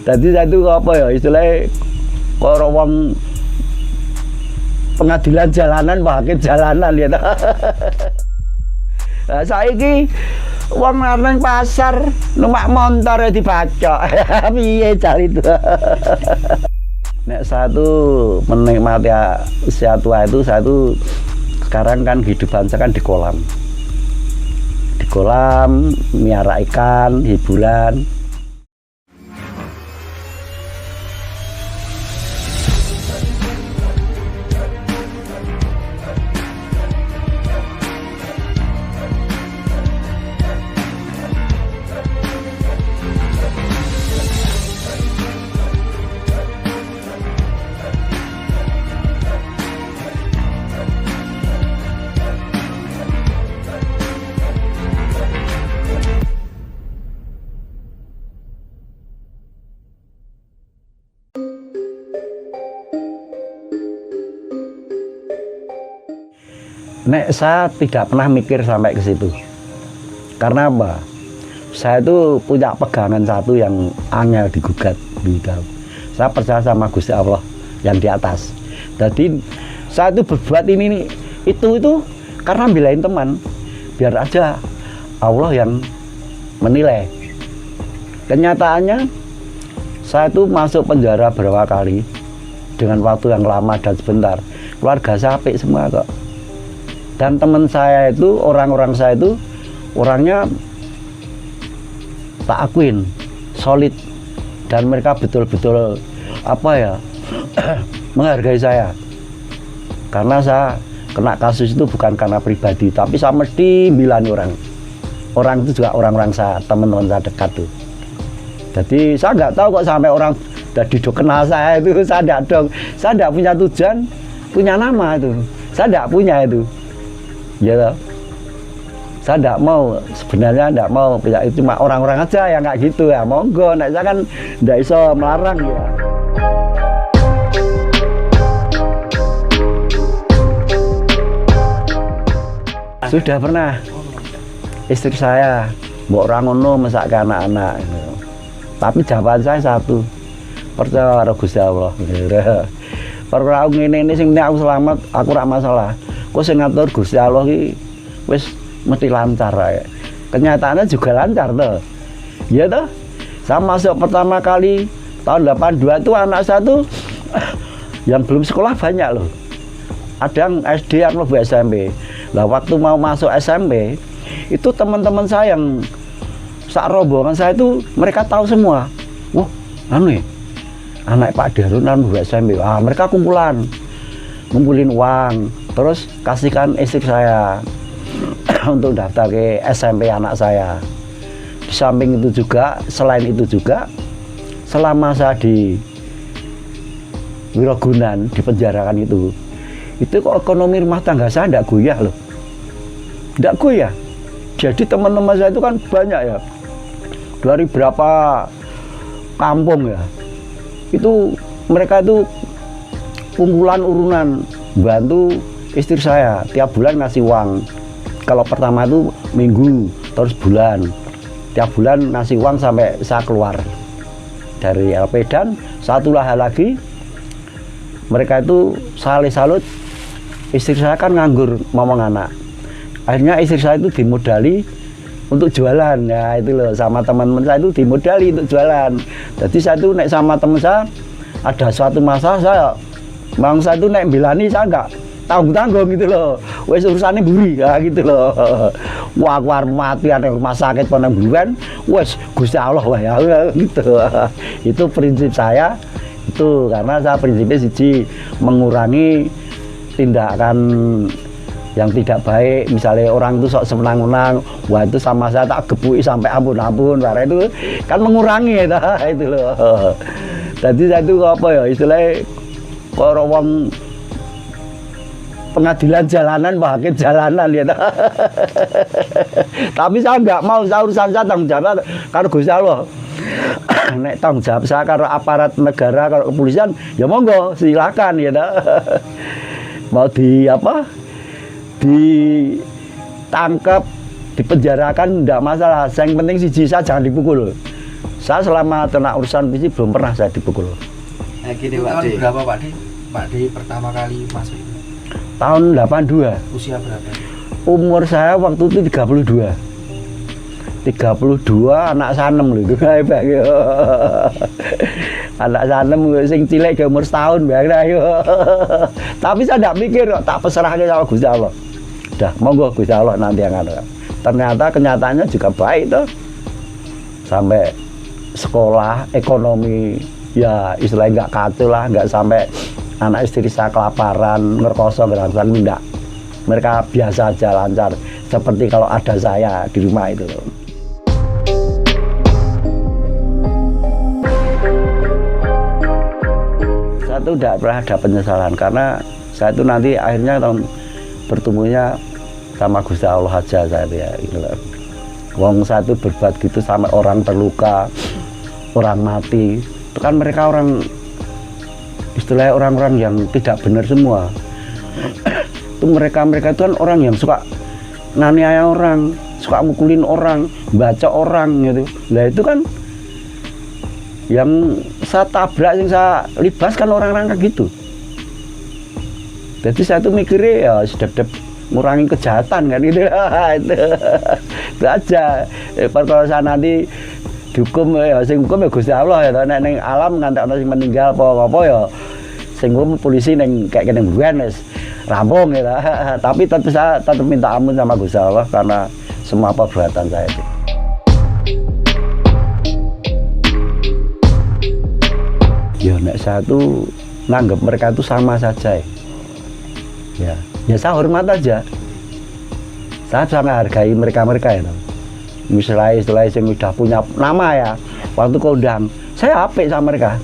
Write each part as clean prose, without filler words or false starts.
Jadi saya itu apa ya istilahnya karo wong pengadilan jalanan, hakim jalanan ya. Nah, saiki wong nang pasar numpak motor dibaca. Piye cari itu? Nek satu menikmati usia tua itu, satu sekarang kan kehidupan saya kan di kolam. Di kolam, miara ikan, hiburan. Nek saya tidak pernah mikir sampai ke situ. Karena apa? Saya itu punya pegangan satu yang angel digugat. Saya percaya sama Gusti Allah yang di atas. Jadi saya itu berbuat ini itu karena belain teman. Biar aja Allah yang menilai. Kenyataannya saya itu masuk penjara berapa kali dengan waktu yang lama dan sebentar. Keluarga saya apik semua kok. Dan teman saya itu, orang-orang saya itu orangnya tak akuin, solid, dan mereka betul-betul apa ya menghargai saya. Karena saya kena kasus itu bukan karena pribadi, tapi saya mesti bilani orang. Orang itu juga orang-orang saya, teman-teman saya dekat tuh. Jadi saya nggak tahu kok sampai orang jadi kenal saya itu, saya tidak punya tujuan, punya nama itu, saya tidak punya itu. Ya toh. Saya tidak mau, sebenarnya tidak mau, ya, cuma orang-orang aja yang nggak gitu ya, monggo, nek saya kan tidak bisa melarang ya. Sudah pernah istri saya mbok orang ngono mesake anak-anak gitu. Tapi jawaban saya satu, percaya karo Gusti Allah. Perkara ngene sing aku selamat, aku ora masalah. Kok sing ngatur Gusti Allah iki wis mesti lancar ae. Kenyataannya juga lancar toh. Iya toh? Saya masuk pertama kali tahun 82 itu anak saya tuh yang belum sekolah banyak loh. Ada yang SD, yang lebih SMP. Lah waktu mau masuk SMP, itu teman-teman saya yang sak rombongan saya itu mereka tahu semua. Wah, anu ya, anak Pak Darun anu SMP. Ah, mereka ngumpulin uang, terus kasihkan istri saya untuk daftar ke SMP anak saya. Di samping itu juga, selain itu juga, selama saya di Wirogunan, di penjarakan itu kok ekonomi rumah tangga saya tidak goyah loh. Tidak goyah. Jadi teman-teman saya itu kan banyak ya. Dari berapa kampung ya. Itu mereka itu kumpulan urunan bantu istri saya tiap bulan ngasih uang. Kalau pertama itu minggu, terus bulan. Tiap bulan ngasih uang sampai saya keluar dari LP. Dan satu hal lagi, mereka itu salut istri saya kan nganggur ngomong anak. Akhirnya istri saya itu dimodali untuk jualan ya, itu loh, sama teman-teman saya itu dimodali untuk jualan. Jadi saya itu naik sama teman saya, ada suatu masa saya bangsa itu naik bilani, saya enggak tanggung-tanggung gitu loh. Wes urusannya buri ya gitu loh. Wah, aku arep mati ada rumah sakit pada bulan, wes Gusti Allah wah ya gitu. Itu prinsip saya. Itu karena saya prinsipnya siji mengurangi tindakan yang tidak baik. Misalnya orang itu sok senang-senang, wah itu sama saya tak gebui sampai ampun-ampun, karena itu kan mengurangi ya, itu loh. Jadi saya itu apa ya istilahnya kalau wong pengadilan jalanan, hakim jalanan ya. Tapi saya nggak mau, saya urusan saya tanggung jawab karena Gusti Allah. Nek tanggung jawab saya karo aparat negara, karo kepolisian, ya monggo silakan ya. Mau ditangkap, dipenjarakan enggak masalah. Yang penting siji saya jangan dipukul. Saya selama kena urusan polisi belum pernah saya dipukul. Nah, gini Pak D. Berapa Pak D? Pak D pertama kali masuk itu? Tahun 82. Usia berapa? Umur saya waktu itu 32. 32 anak sanem lho itu. Anak sanem sing cilik ke umur setahun bae ayo. Tapi saya tidak mikir kok, tak peserahke sama Gusti Allah. Udah, monggo Gusti Allah nanti yang ada. Ternyata kenyataannya juga baik tuh. Sampai sekolah, ekonomi, ya istilahnya nggak kacau lah, nggak sampai anak istri saya kelaparan, ngerkoso, gerangsan, enggak. Mereka biasa aja lancar, seperti kalau ada saya di rumah itu. Saya tuh tidak pernah ada penyesalan, karena saya itu nanti akhirnya bertemunya sama Gusti Allah aja saya ya. Gitu. Wong saya itu berbuat gitu sama orang terluka, orang mati, itu kan mereka orang istilahnya orang-orang yang tidak benar semua. Itu mereka itu kan orang yang suka nganiaya orang, suka mukulin orang, baca orang gitu. Nah itu kan yang saya tabrak, yang saya libas kan orang-orang kayak gitu. Jadi saya tuh mikirnya ya sedep-dep ngurangin kejahatan kan gitu. Itu aja. Kalau saya nanti dihukum ya sing hukum ya Gusti Allah ya, nek ning alam nganti ana sing meninggal apa ya sing hukum polisi ning kayak kene mbuhan wis rampung ya. Tapi tetap minta ampun sama Gusti Allah karena semua perbuatan saya itu. Ya nek saya tuh nganggap mereka itu sama saja ya. Ya saya hormat aja. Saya sangat hargai mereka ya. Misalnya yang udah punya nama ya, waktu kondang saya apik sama mereka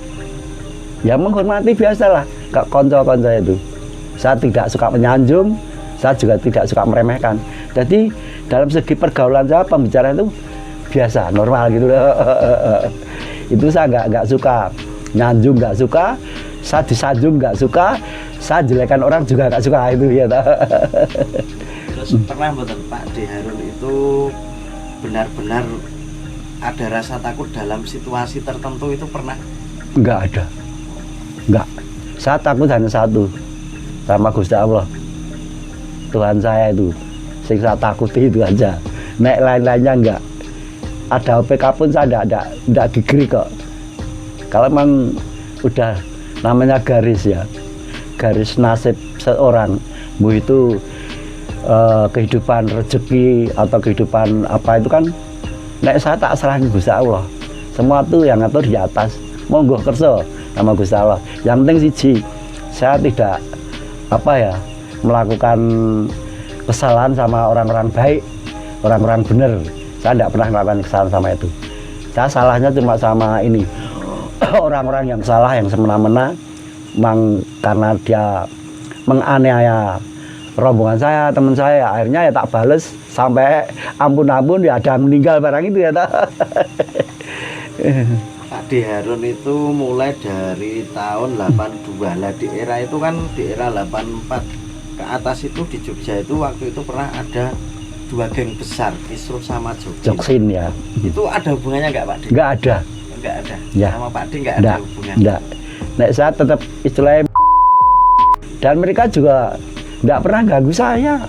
ya, menghormati biasalah kak konco-konco itu. Saya tidak suka menyanjung, saya juga tidak suka meremehkan. Jadi dalam segi pergaulan saya, pembicaraan itu biasa, normal gitu loh. Itu saya nggak suka nyanjung, nggak suka, saya disanjung nggak suka, saya jelekan orang juga nggak suka itu ya. Terus pernah betul Pak D Harun itu benar-benar ada rasa takut dalam situasi tertentu itu pernah? Enggak ada, enggak. Saya takut hanya satu, sama Gusti Allah, Tuhan saya itu. Sing saya takuti itu aja. Nek lain-lainnya enggak. Ada OPK pun saya enggak digeri kok. Kalau memang udah namanya garis ya, garis nasib seorang, bu itu kehidupan rezeki atau kehidupan apa itu kan nek saya tak serahin Gusti Allah. Semua tuh yang ngatur di atas, monggo kerso sama Gusti Allah. Yang penting siji, saya tidak apa ya melakukan kesalahan sama orang-orang baik, orang-orang benar. Saya tidak pernah melakukan kesalahan sama itu. Saya salahnya cuma sama ini orang-orang yang salah, yang semena-mena karena dia menganiaya rombongan saya, teman saya, akhirnya ya tak bales sampai ampun-ampun ya ada meninggal barang itu ya. Pak D Harun itu mulai dari tahun 82 lah, di era itu kan di era 84 ke atas itu di Jogja itu waktu itu pernah ada 2 geng besar, Kisruh sama Joksin ya. Itu ada hubungannya nggak Pak D? Nggak ada. Nggak ada. Ya. Sama Pak D nggak ada hubungan. Nggak. Nek saya tetap istilahnya dan mereka juga nggak pernah ganggu saya,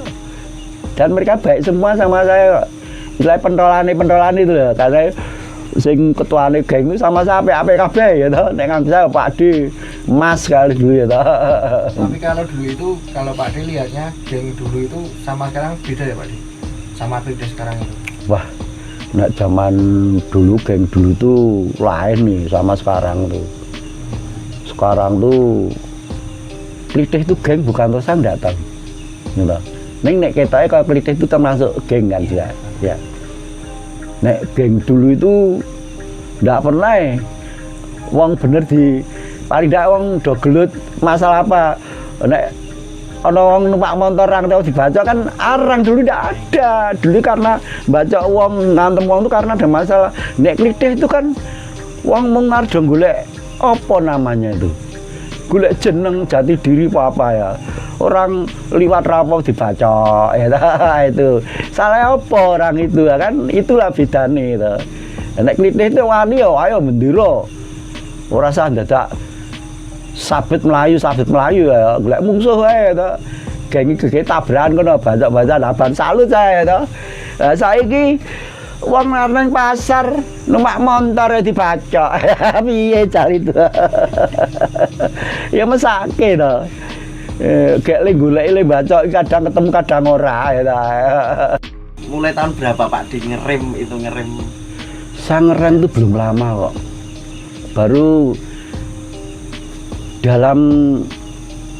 dan mereka baik semua sama saya. Istilahnya pentolan itu loh, karena sing ketuane geng itu sama saya apik kabeh ya toh. Nek nganggo saya Pak D Mas kali dulu ya toh. Tapi kalau dulu itu, kalau Pak D lihatnya geng dulu itu sama sekarang beda ya Pak D? Sama beda sekarang itu? Wah, nek zaman dulu geng dulu tuh lain nih sama sekarang tuh. Sekarang tuh Klitih itu geng bukan terus saya nggak tahu. Gitu. Nek kita kalau Klitih itu termasuk geng kan juga. Ya. Nek geng dulu itu nggak pernah wong bener di paling nggak wong do gelut masalah apa. Nek ana wong numpak motor orang tahu dibaca kan arang dulu nggak ada. Dulu karena baca wong ngantem wong itu karena ada masalah. Nek Klitih itu kan wong mengar dong golek apa namanya itu. Golek jeneng jati diri apa ya, orang liwat rampok dibaca ya itu salah apa orang itu kan, itulah bedanya itu. Nek klitih itu wani yo ayo mendiro. Ora usah dadak sabit melayu ya golek musuh wae to. Geng iki tabrakan kono banyak-banyak laban salut saya to. Lah saiki wong nang pasar numpak motor dibacok. Piye cari itu? Ya mesake to. Gek le golek le bacok kadang ketemu kadang ora ya ta. Mulai tahun berapa Pak di ngerem itu ngerem? Saya ngerem itu belum lama kok. Baru dalam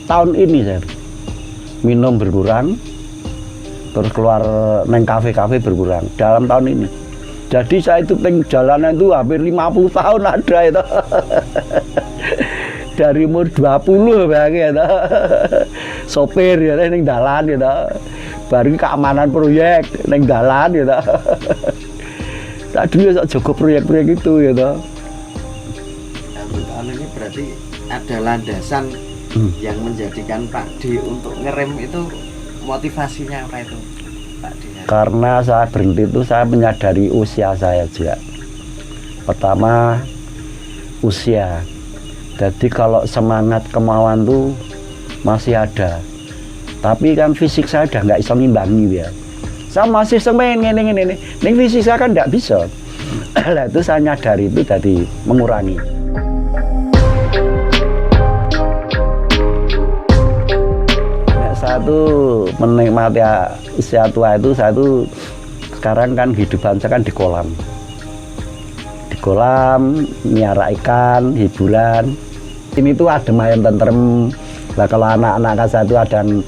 tahun ini saya minum berkurang, terus keluar neng kafe-kafe berkurang dalam tahun ini. Jadi saya itu jalanan itu hampir 50 tahun ada itu. Dari umur 20 bang ya, sopir ya neng dalan ya, baru keamanan proyek neng dalan ya. Tadi ya jaga proyek-proyek itu ya. Tahun ini berarti ada landasan yang menjadikan Pak D untuk ngerem itu motivasinya apa itu Pak D? Karena saya berhenti itu saya menyadari usia saya juga. Pertama usia. Jadi kalau semangat kemauan tuh masih ada. Tapi kan fisik saya udah nggak bisa ngimbangi ya. Saya masih semen ini. Ning fisik saya kan nggak bisa. Lah itu saya nyadari itu jadi mengurangi. Saya tuh menikmati usia tua itu, saya tuh sekarang kan kehidupan saya kan di kolam. Di kolam, miara ikan, hiburan. Ini tuh adem ayam tentrem. Lah kalau anak-anak saya itu ada yang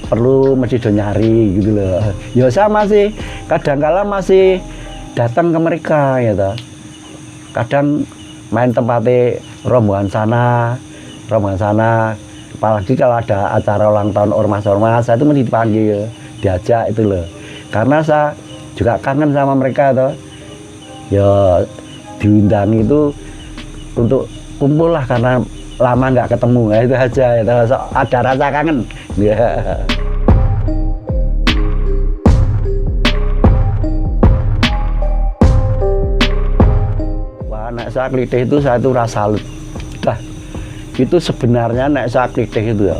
perlu mesti do nyari gitu loh. Ya saya masih kadang-kala masih datang ke mereka ya toh. Kadang main tempatnya rombongan sana. Apalagi kalau ada acara ulang tahun ormas-ormas, saya itu mesti dipanggil, diajak itu loh. Karena saya juga kangen sama mereka toh. Ya diundang itu untuk kumpul lah karena lama nggak ketemu, ya itu aja ya, ada rasa kangen. Ya. Wah, nek saya klitih itu saya itu rasa salut. Dah, itu sebenarnya nek saya klitih itu ya,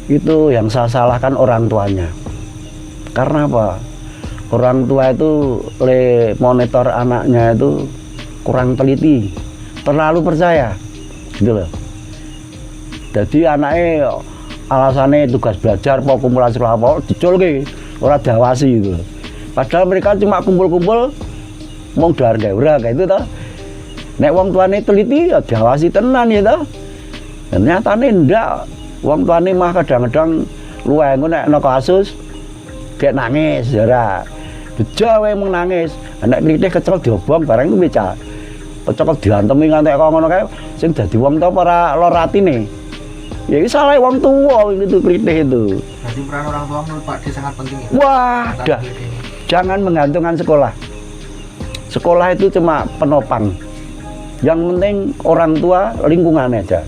itu yang saya salahkan orang tuanya. Karena apa? Orang tua itu monitor anaknya itu kurang teliti, terlalu percaya, gitu loh. Jadi anaknya alasannya tugas belajar, mau kumulasi apa, diculke, orang dawasi gitu. Padahal mereka cuma kumpul-kumpul, mau dahar ora kayak itu toh. Nek wong tuane teliti ya dawasi tenan ya toh. Ternyata ndak, wong tuane mah kadang-kadang luwih engko nek ana kasus kayak nangis ora. Bejo wae mung nangis. Nek klitih kecel diobong barang ku becak. Kecel diantemi ngantek kok ngono kae sing dadi wong tuwa ora lor atine. Ya iki salah wong tua itu klitih itu. Berarti peran orang tua menurut Pak D sangat penting ya? Wah, dah. Jangan menggantungkan sekolah. Sekolah itu cuma penopang. Yang penting orang tua lingkungan aja.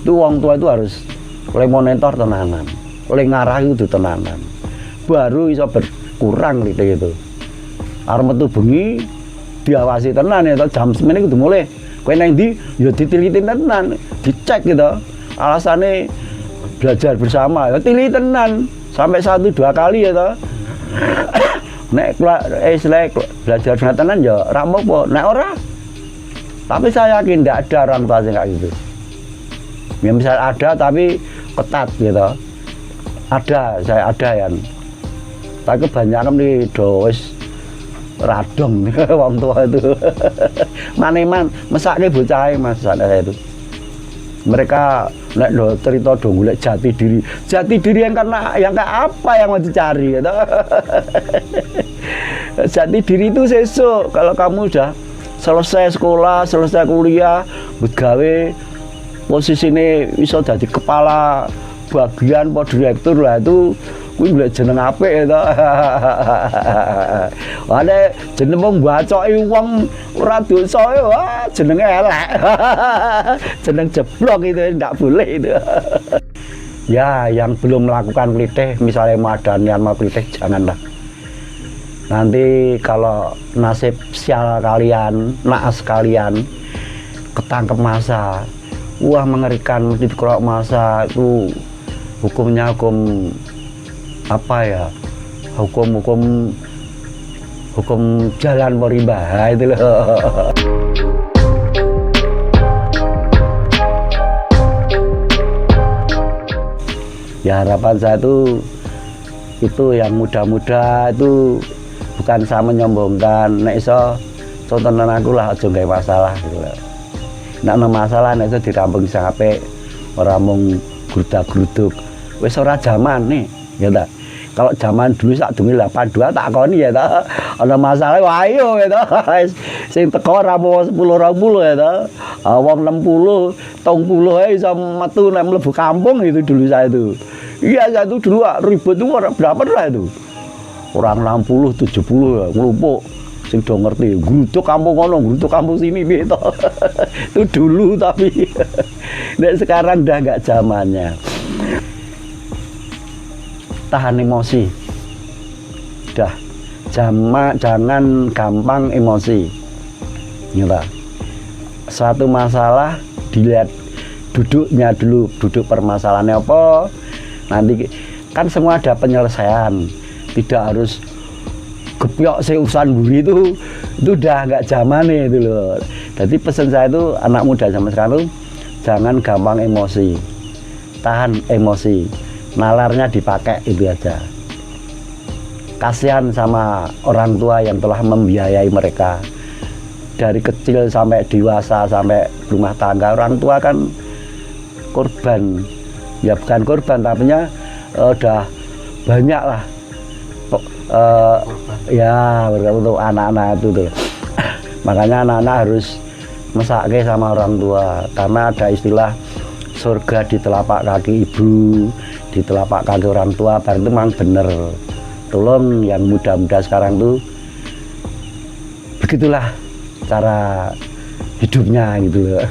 Itu orang tua itu harus oleh monitor tenanan, oleh ngarah itu tenanan. Baru bisa berkurang klitih itu. Arep metu bengi diawasi tenan ya jam semene kudu mulai. Kowe nang ndi ya diteliti tenan, dicek gitu. Alasannya belajar bersama ya tilih tenan sampai 1-2 kali ya toh. Nek belajar dengan tenan ya ora apa nek ora. Tapi saya yakin tidak ada orang tua yang kayak gitu. Ya misal ada tapi ketat gitu. Saya ada ya. Tapi kebanyakan di wis radong wong tua itu. Maneman mesake bocah Mas saya itu. Mereka nek do cerita do golek jati diri yang karena yang kayak apa yang mau dicari gitu. Jati diri itu sesuk kalau kamu udah selesai sekolah, selesai kuliah, begawe posisi ini bisa jadi kepala bagian po direktur lah itu kuwi golek jeneng apik to. Ane jeneng wong bacoki wong ora dosa wah jenenge elek. Jeneng jeblok itu enggak boleh itu. Ya, yang belum melakukan klitih misalnya mau ada niat mau klitih janganlah. Nanti kalau nasib sial kalian, naas kalian ketangkep massa, wah mengerikan. Kalau massa itu hukumnya hukum apa ya, hukum jalan Morimba itu loh. Ya harapan saya itu yang muda-muda itu bukan saya menyombongkan, nek iso contohnya aku lah aja gawe masalah gitu loh. Nek ana masalah nek iso dirampung sampe ora mung grudak-gruduk. Wis ora zaman nih, ya ta. Kalau zaman dulu sak dungi 82 tak koni ya ta. Ana masalah wah ayo ya ta. Sing teko ora mau 10 20 ya ta. Wong 60, 30 ae iso metu nek mlebu kampung itu dulu saya itu. Iya saya itu dulu ribut itu orang berapa lah itu. Orang 60, 70 ya, ngelumpuk. Sing do ngerti, grutuk kampung kono, grutuk kampung sini piye to. Itu dulu tapi nek sekarang udah enggak zamannya. Tahan emosi. Dah. Jangan gampang emosi. Nyata. Satu masalah dilihat duduknya dulu, duduk permasalahannya apa. Nanti kan semua ada penyelesaian. Tidak harus gepiok seusan buri itu udah nggak zaman itu loh. Jadi pesan saya itu anak muda zaman sekarang tuh jangan gampang emosi, tahan emosi, nalarnya dipakai itu aja. Kasihan sama orang tua yang telah membiayai mereka dari kecil sampai dewasa sampai rumah tangga. Orang tua kan korban, ya bukan korban tapi udah banyak lah. Ya untuk anak-anak itu tuh. Makanya anak-anak harus mesake sama orang tua karena ada istilah surga di telapak kaki ibu, di telapak kaki orang tua. Itu memang bener. Tolong yang muda-muda sekarang tuh begitulah cara hidupnya gitu loh.